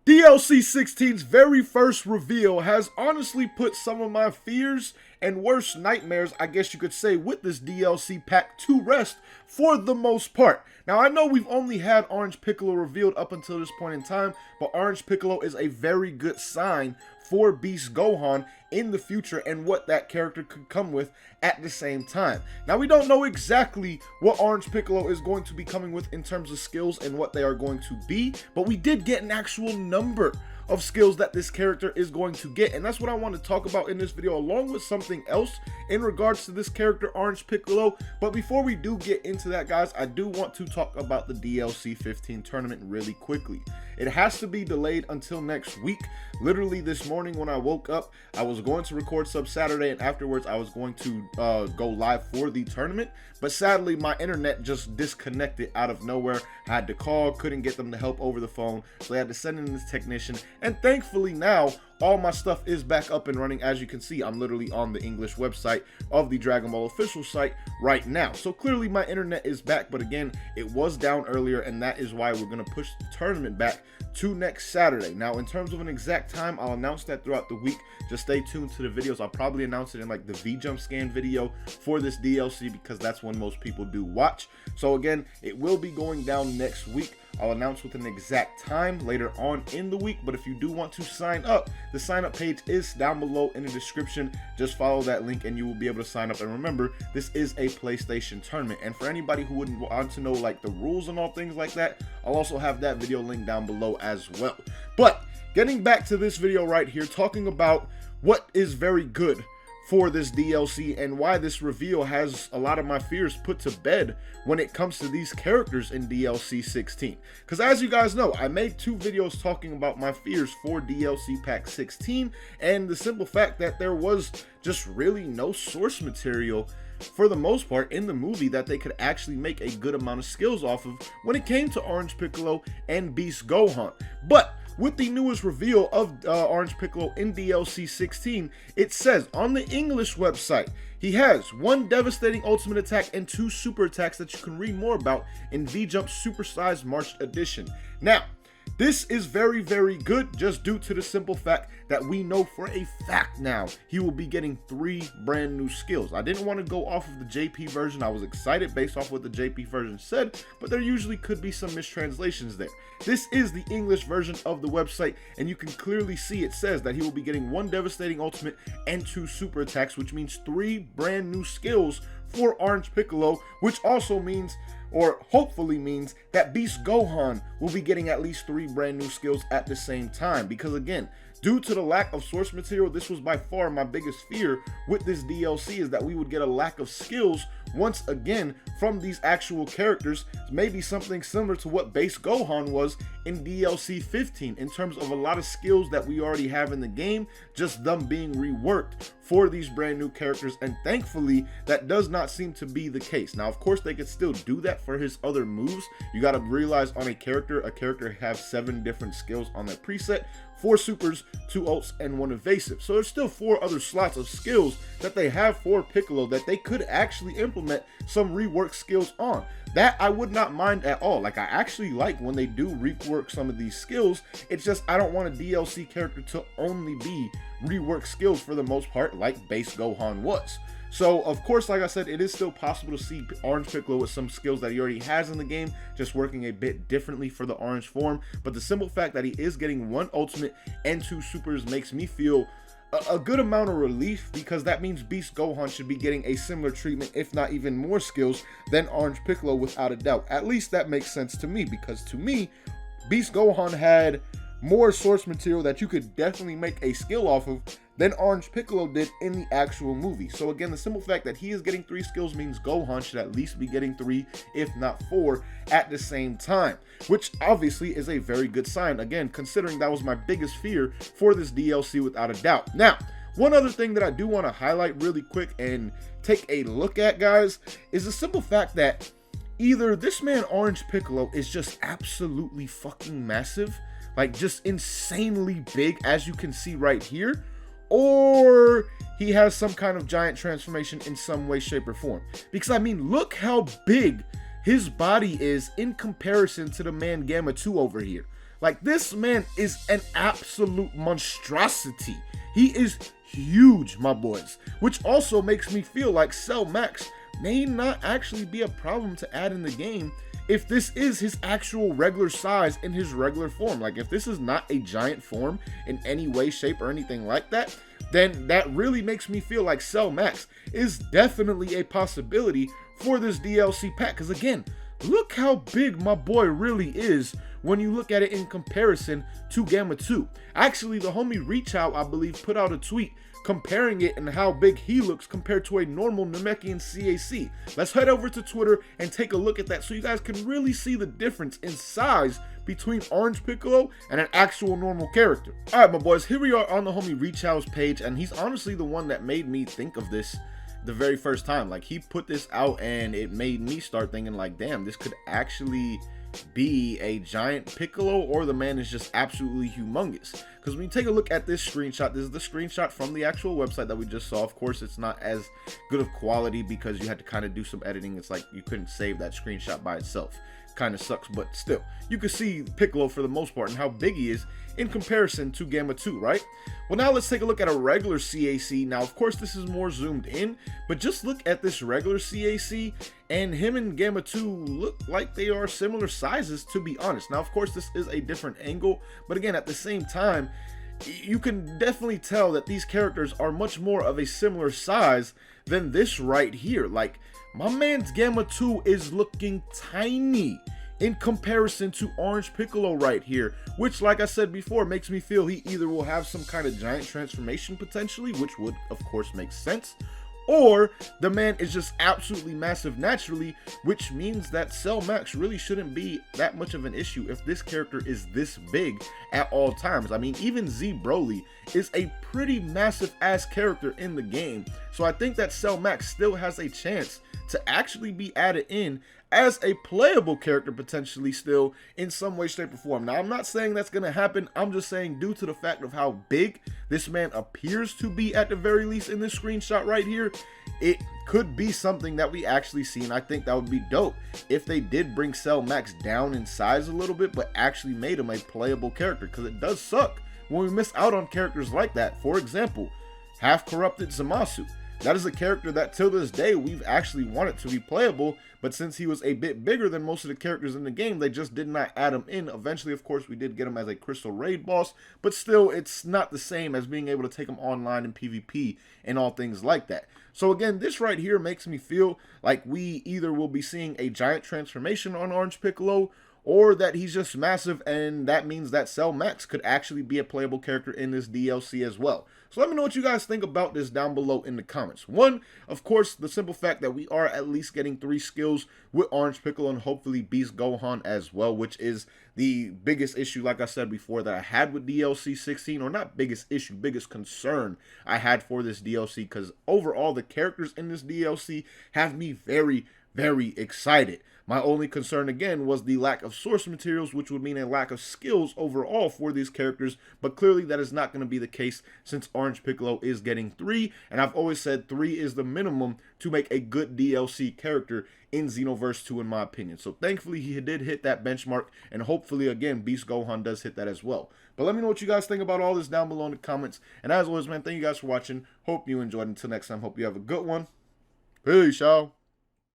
DLC 16's very first reveal has honestly put some of my fears and worst nightmares, I guess you could say, with this DLC pack to rest for the most part. Now, I know we've only had Orange Piccolo revealed up until this point in time, but Orange Piccolo is a very good sign for Beast Gohan in the future and what that character could come with at the same time. Now, we don't know exactly what Orange Piccolo is going to be coming with in terms of skills and what they are going to be, but we did get an actual number of skills that this character is going to get, and that's what I want to talk about in this video, along with something else in regards to this character Orange Piccolo. But before we do get into that, guys, I do want to talk about the DLC 15 tournament really quickly. It has to be delayed until next week. Literally this morning when I woke up, I was going to record sub Saturday, and afterwards I was going to go live for the tournament, but sadly my internet just disconnected out of nowhere. I had to call, couldn't get them to help over the phone, so I had to send in this technician, and thankfully now all my stuff is back up and running. As you can see, I'm literally on the English website of the Dragon Ball official site right now. So clearly my internet is back, but again, it was down earlier, and that is why we're going to push the tournament back to next Saturday. Now, in terms of an exact time, I'll announce that throughout the week. Just stay tuned to the videos. I'll probably announce it in like the V-Jump scan video for this DLC, because that's when most people do watch. So again, it will be going down next week. I'll announce with an exact time later on in the week, but if you do want to sign up, the sign up page is down below in the description. Just follow that link and you will be able to sign up. And remember, this is a PlayStation tournament, and for anybody who wouldn't want to know like the rules and all things like that, I'll also have that video link down below as well. But getting back to this video right here, talking about what is very good for this DLC and why this reveal has a lot of my fears put to bed when it comes to these characters in DLC 16. Because as you guys know, I made 2 videos talking about my fears for DLC Pack 16, and the simple fact that there was just really no source material for the most part in the movie that they could actually make a good amount of skills off of when it came to Orange Piccolo and Beast Gohan. But with the newest reveal of Orange Piccolo in DLC 16, it says on the English website, he has 1 devastating ultimate attack and 2 super attacks that you can read more about in V-Jump Supersized March Edition. Now, this is very, very good, just due to the simple fact that we know for a fact now he will be getting 3 brand new skills. I didn't want to go off of the JP version. I was excited based off what the JP version said, but there usually could be some mistranslations there. This is the English version of the website, and you can clearly see it says that he will be getting 1 devastating ultimate and 2 super attacks, which means 3 brand new skills for Orange Piccolo, which also means, or hopefully means, that Beast Gohan will be getting at least 3 brand new skills at the same time. Because again, due to the lack of source material, this was by far my biggest fear with this DLC, is that we would get a lack of skills once again from these actual characters. Maybe something similar to what Beast Gohan was in DLC 15 in terms of a lot of skills that we already have in the game, just them being reworked for these brand new characters, and thankfully that does not seem to be the case. Now, of course, they could still do that for his other moves. You got to realize on a character has 7 different skills on that preset, 4 supers, 2 ults, and 1 evasive. So there's still 4 other slots of skills that they have for Piccolo that they could actually implement some rework skills on. That I would not mind at all. Like, I actually like when they do rework some of these skills. It's just I don't want a DLC character to only be rework skills for the most part, like Beast Gohan was. So, of course, like I said, it is still possible to see Orange Piccolo with some skills that he already has in the game, just working a bit differently for the orange form. But the simple fact that he is getting 1 ultimate and 2 supers makes me feel a good amount of relief, because that means Beast Gohan should be getting a similar treatment, if not even more skills, than Orange Piccolo without a doubt. At least that makes sense to me, because to me, Beast Gohan had more source material that you could definitely make a skill off of than Orange Piccolo did in the actual movie. So again, the simple fact that he is getting 3 skills means Gohan should at least be getting 3, if not 4, at the same time, which obviously is a very good sign, again, considering that was my biggest fear for this DLC without a doubt. Now, one other thing that I do want to highlight really quick and take a look at, guys, is the simple fact that either this man Orange Piccolo is just absolutely fucking massive, like just insanely big, as you can see right here, or he has some kind of giant transformation in some way, shape, or form. Because I mean, look how big his body is in comparison to the man Gamma 2 over here. Like, this man is an absolute monstrosity. He is huge, my boys, which also makes me feel like Cell Max may not actually be a problem to add in the game if this is his actual regular size in his regular form. Like, if this is not a giant form in any way, shape, or anything like that, then that really makes me feel like Cell Max is definitely a possibility for this DLC pack. Because again, look how big my boy really is when you look at it in comparison to Gamma 2. Actually, the homie Reach Out, I believe, put out a tweet comparing it and how big he looks compared to a normal Namekian CAC. Let's head over to Twitter and take a look at that so you guys can really see the difference in size between Orange Piccolo and an actual normal character. Alright, my boys, here we are on the homie Reach Out's page, and he's honestly the one that made me think of this the very first time. Like, he put this out and it made me start thinking like, damn, this could actually be a giant Piccolo, or the man is just absolutely humongous. Because when you take a look at this screenshot, this is the screenshot from the actual website that we just saw. Of course, it's not as good of quality because you had to kind of do some editing. It's like you couldn't save that screenshot by itself. Kind of sucks, but still, you can see Piccolo for the most part and how big he is in comparison to Gamma 2, right? Well, now let's take a look at a regular CAC. Now, of course, this is more zoomed in, but just look at this regular CAC, and him and Gamma 2 look like they are similar sizes, to be honest. Now, of course, this is a different angle, but again, at the same time, you can definitely tell that these characters are much more of a similar size than this right here. Like, my man's Gamma 2 is looking tiny in comparison to Orange Piccolo right here, which, like I said before, makes me feel he either will have some kind of giant transformation potentially, which would of course make sense, or the man is just absolutely massive naturally, which means that Cell Max really shouldn't be that much of an issue if this character is this big at all times. I mean, even Z Broly is a pretty massive ass character in the game, so I think that Cell Max still has a chance to actually be added in as a playable character potentially still in some way, shape, or form. Now, I'm not saying that's going to happen. I'm just saying due to the fact of how big this man appears to be at the very least in this screenshot right here, it could be something that we actually see, and I think that would be dope if they did bring Cell Max down in size a little bit, but actually made him a playable character, because it does suck when we miss out on characters like that. For example, half-corrupted Zamasu. That is a character that till this day we've actually wanted to be playable, but since he was a bit bigger than most of the characters in the game, they just did not add him in. Eventually, of course, we did get him as a Crystal Raid boss, but still, it's not the same as being able to take him online in PvP and all things like that. So again, this right here makes me feel like we either will be seeing a giant transformation on Orange Piccolo, or that he's just massive, and that means that Cell Max could actually be a playable character in this DLC as well. So let me know what you guys think about this down below in the comments. One, of course, the simple fact that we are at least getting 3 skills with Orange Piccolo and hopefully Beast Gohan as well, which is the biggest issue, like I said before, that I had with DLC 16, or not biggest issue, biggest concern I had for this DLC, because overall the characters in this DLC have me very, very excited. My only concern, again, was the lack of source materials, which would mean a lack of skills overall for these characters, but clearly that is not going to be the case since Orange Piccolo is getting 3, and I've always said 3 is the minimum to make a good DLC character in Xenoverse 2, in my opinion. So thankfully he did hit that benchmark, and hopefully, again, Beast Gohan does hit that as well. But let me know what you guys think about all this down below in the comments, and as always, man, thank you guys for watching. Hope you enjoyed. Until next time, hope you have a good one. Peace, y'all.